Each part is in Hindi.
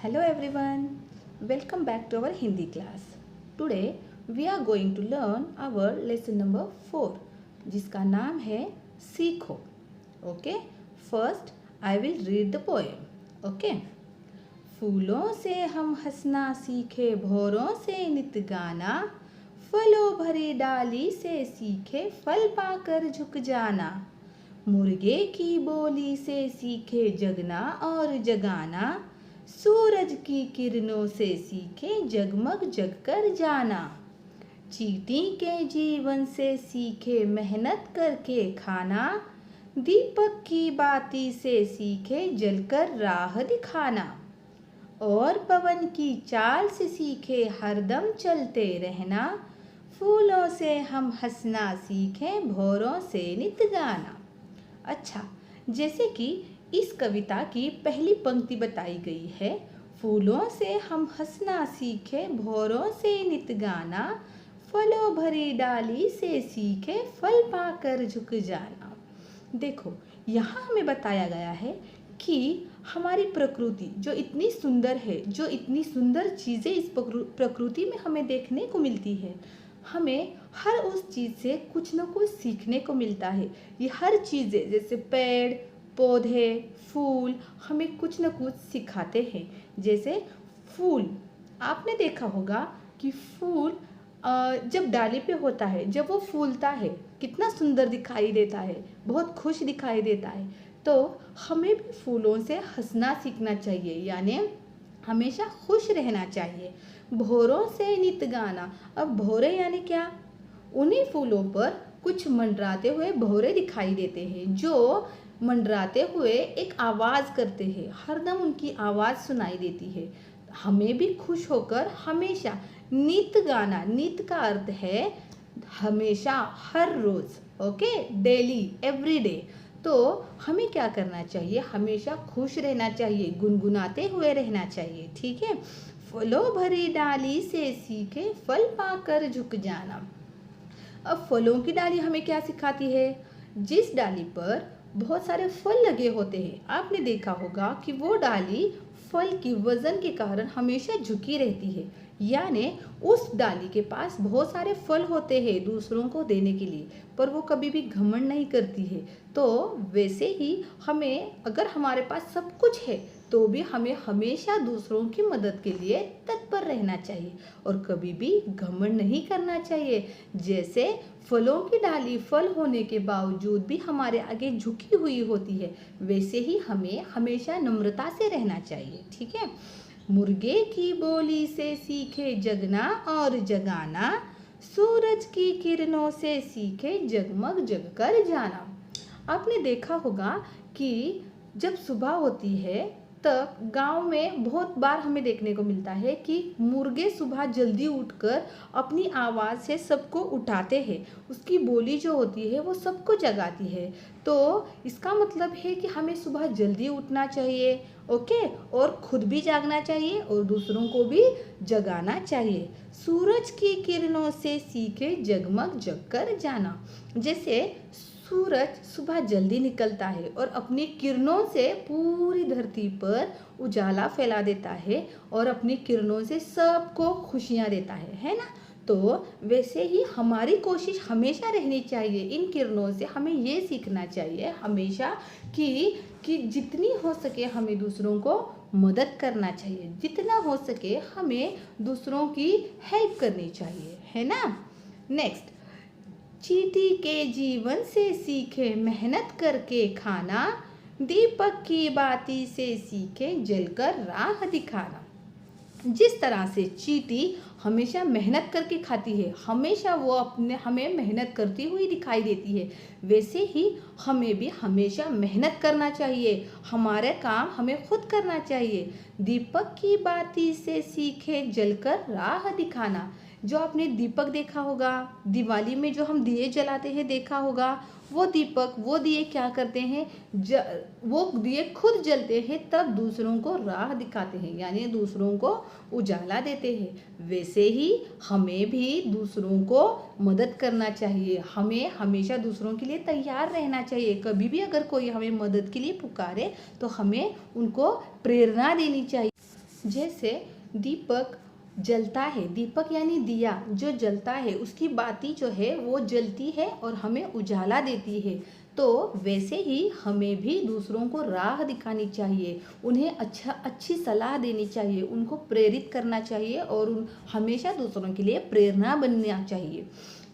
Hello everyone, welcome back to our Hindi class. Today we are going to learn our lesson number 4 जिसका नाम है सीखो. Okay, first I will read the poem. Okay. फूलों से हम हंसना सीखे भौरों से नित गाना, फलों भरी डाली से सीखे फल पाकर झुक जाना, मुर्गे की बोली से सीखे जगना और जगाना, सूरज की किरणों से सीखे जगमग जगकर जाना, चींटी के जीवन से सीखे मेहनत करके खाना, दीपक की बाती से सीखे जलकर राह दिखाना, और पवन की चाल से सीखे हरदम चलते रहना, फूलों से हम हंसना सीखे भौरों से नित गाना. अच्छा, जैसे कि इस कविता की पहली पंक्ति बताई गई है, फूलों से हम हंसना सीखे भौरों से नित गाना, फलों भरी डाली से सीखे फल पाकर झुक जाना. देखो, यहाँ हमें बताया गया है कि हमारी प्रकृति जो इतनी सुंदर है, जो इतनी सुंदर चीज़ें इस प्रकृति में हमें देखने को मिलती है, हमें हर उस चीज़ से कुछ न कुछ सीखने को मिलता है. ये हर चीज़ें जैसे पेड़ पौधे फूल हमें कुछ न कुछ सिखाते हैं. जैसे फूल, आपने देखा होगा कि फूल जब डाली पे होता है, जब वो फूलता है कितना सुंदर दिखाई देता है, बहुत खुश दिखाई देता है. तो हमें भी फूलों से हंसना सीखना चाहिए, यानी हमेशा खुश रहना चाहिए. भौरों से नित गाना, अब भौरे यानी क्या? उन्हीं फूलों पर कुछ मंडराते हुए भौरे दिखाई देते हैं, जो मंडराते हुए एक आवाज़ करते हैं, हरदम उनकी आवाज़ सुनाई देती है. हमें भी खुश होकर हमेशा नित गाना, नित का अर्थ है हमेशा, हर रोज़. Okay, daily, every day. तो हमें क्या करना चाहिए? हमेशा खुश रहना चाहिए, गुनगुनाते हुए रहना चाहिए. ठीक है. फलों भरी डाली से सीखे फल पाकर झुक जाना. अब फलों की डाली हमें क्या सिखाती है? जिस डाली पर बहुत सारे फल लगे होते हैं, आपने देखा होगा कि वो डाली फल की वजन के कारण हमेशा झुकी रहती है, यानी उस डाली के पास बहुत सारे फल होते हैं दूसरों को देने के लिए, पर वो कभी भी घमंड नहीं करती है. तो वैसे ही हमें, अगर हमारे पास सब कुछ है तो भी हमें हमेशा दूसरों की मदद के लिए तत्पर रहना चाहिए और कभी भी घमंड नहीं करना चाहिए. जैसे फलों की डाली फल होने के बावजूद भी हमारे आगे झुकी हुई होती है, वैसे ही हमें हमेशा नम्रता से रहना चाहिए. ठीक है. मुर्गे की बोली से सीखे जगना और जगाना, सूरज की किरणों से सीखे जगमग जगकर जाना. आपने देखा होगा कि जब सुबह होती है तब गांव में बहुत बार हमें देखने को मिलता है कि मुर्गे सुबह जल्दी उठकर अपनी आवाज़ से सबको उठाते हैं. उसकी बोली जो होती है वो सबको जगाती है. तो इसका मतलब है कि हमें सुबह जल्दी उठना चाहिए. ओके, और खुद भी जागना चाहिए और दूसरों को भी जगाना चाहिए. सूरज की किरणों से सीखे जगमग जगकर जाना. जैसे सूरज सुबह जल्दी निकलता है और अपनी किरणों से पूरी धरती पर उजाला फैला देता है और अपनी किरणों से सबको खुशियाँ देता है ना. तो वैसे ही हमारी कोशिश हमेशा रहनी चाहिए, इन किरणों से हमें ये सीखना चाहिए हमेशा कि जितनी हो सके हमें दूसरों को मदद करना चाहिए, जितना हो सके हमें दूसरों की हेल्प करनी चाहिए, है ना. नेक्स्ट, चींटी के जीवन से सीखे मेहनत करके खाना, दीपक की बाती से सीखे जलकर राह दिखाना. जिस तरह से चींटी हमेशा मेहनत करके खाती है, हमेशा वो हमें मेहनत करती हुई दिखाई देती है, वैसे ही हमें भी हमेशा मेहनत करना चाहिए, हमारे काम हमें खुद करना चाहिए. दीपक की बाती से सीखे जलकर राह दिखाना. जो आपने दीपक देखा होगा, दिवाली में जो हम दिए जलाते हैं देखा होगा, वो दीपक, वो दिए क्या करते हैं, वो दिए खुद जलते हैं तब दूसरों को राह दिखाते हैं, यानी दूसरों को उजाला देते हैं. वैसे ही हमें भी दूसरों को मदद करना चाहिए, हमें हमेशा दूसरों के लिए तैयार रहना चाहिए. कभी भी अगर कोई हमें मदद के लिए पुकारे तो हमें उनको प्रेरणा देनी चाहिए. जैसे दीपक जलता है, दीपक यानी दिया जो जलता है, उसकी बाती जो है वो जलती है और हमें उजाला देती है। तो वैसे ही हमें भी दूसरों को राह दिखानी चाहिए, उन्हें अच्छी सलाह देनी चाहिए, उनको प्रेरित करना चाहिए और हमेशा दूसरों के लिए प्रेरणा बनना चाहिए।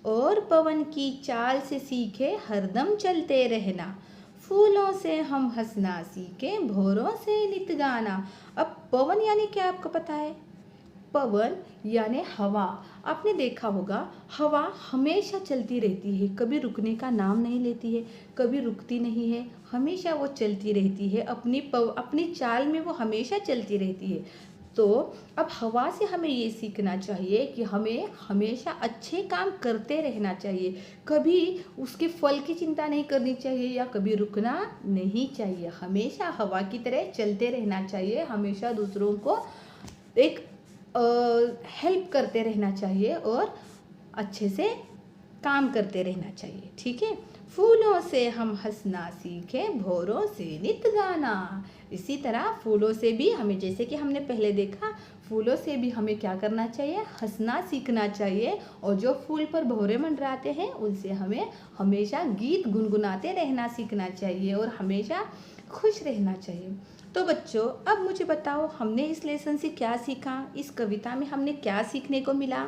और पवन की चाल से सीखे हरदम चलते रहना, फूलों से हम हंसना सीखे भौरों से नित गाना। अब पवन यानी क्या आपको पता है? पवन यानी हवा। आपने देखा होगा हवा हमेशा चलती रहती है, कभी रुकने का नाम नहीं लेती है, कभी रुकती नहीं है, हमेशा वो चलती रहती है, अपनी चाल में वो हमेशा चलती रहती है। तो अब हवा से हमें ये सीखना चाहिए कि हमें हमेशा अच्छे काम करते रहना चाहिए, कभी उसके फल की चिंता नहीं करनी चाहिए या कभी रुकना नहीं चाहिए, हमेशा हवा की तरह चलते रहना चाहिए, हमेशा दूसरों को एक हेल्प करते रहना चाहिए और अच्छे से काम करते रहना चाहिए। ठीक है, फूलों से हम हंसना सीखे भौरों से नित गाना। इसी तरह फूलों से भी हमें, जैसे कि हमने पहले देखा, फूलों से भी हमें क्या करना चाहिए? हंसना सीखना चाहिए। और जो फूल पर भौरे मंडराते हैं उनसे हमें हमेशा गीत गुनगुनाते रहना सीखना चाहिए और हमेशा खुश रहना चाहिए। तो बच्चों, अब मुझे बताओ हमने इस लेसन से क्या सीखा? इस कविता में हमने क्या सीखने को मिला?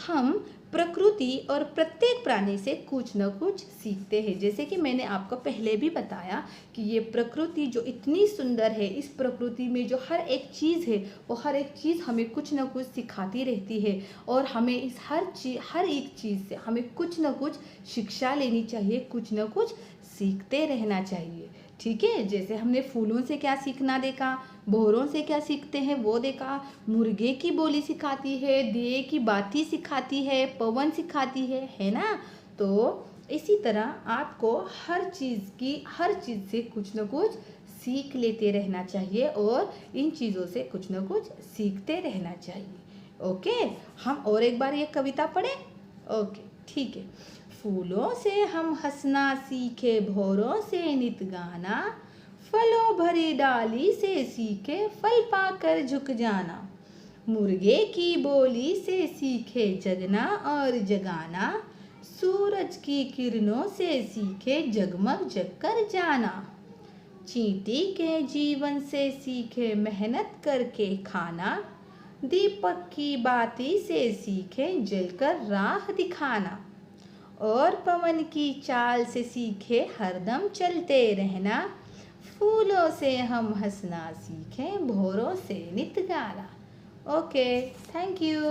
हम प्रकृति और प्रत्येक प्राणी से कुछ न कुछ सीखते हैं। जैसे कि मैंने आपको पहले भी बताया कि ये प्रकृति जो इतनी सुंदर है, इस प्रकृति में जो हर एक चीज़ है वो हर एक चीज़ हमें कुछ न कुछ सिखाती रहती है और हमें इस हर एक चीज़ से हमें कुछ न कुछ शिक्षा लेनी चाहिए, कुछ न कुछ सीखते रहना चाहिए। ठीक है, जैसे हमने फूलों से क्या सीखना देखा, भौरों से क्या सीखते हैं वो देखा, मुर्गे की बोली सिखाती है, दिए की बाती सिखाती है, पवन सिखाती है ना। तो इसी तरह आपको हर चीज़ से कुछ न कुछ सीख लेते रहना चाहिए और इन चीज़ों से कुछ न कुछ सीखते रहना चाहिए। ओके, हम और एक बार ये कविता पढ़ें। ओके, ठीक है। फूलों से हम हंसना सीखे भौरों से नित गाना, फलों भरी डाली से सीखे फल पाकर झुक जाना, मुर्गे की बोली से सीखे जगना और जगाना, सूरज की किरणों से सीखे जगमग जगकर जाना, चींटी के जीवन से सीखे मेहनत करके खाना, दीपक की बाती से सीखे जलकर राह दिखाना, और पवन की चाल से सीखे हरदम चलते रहना, फूलों से हम हंसना सीखें भौरों से नित गाना। Okay, thank you.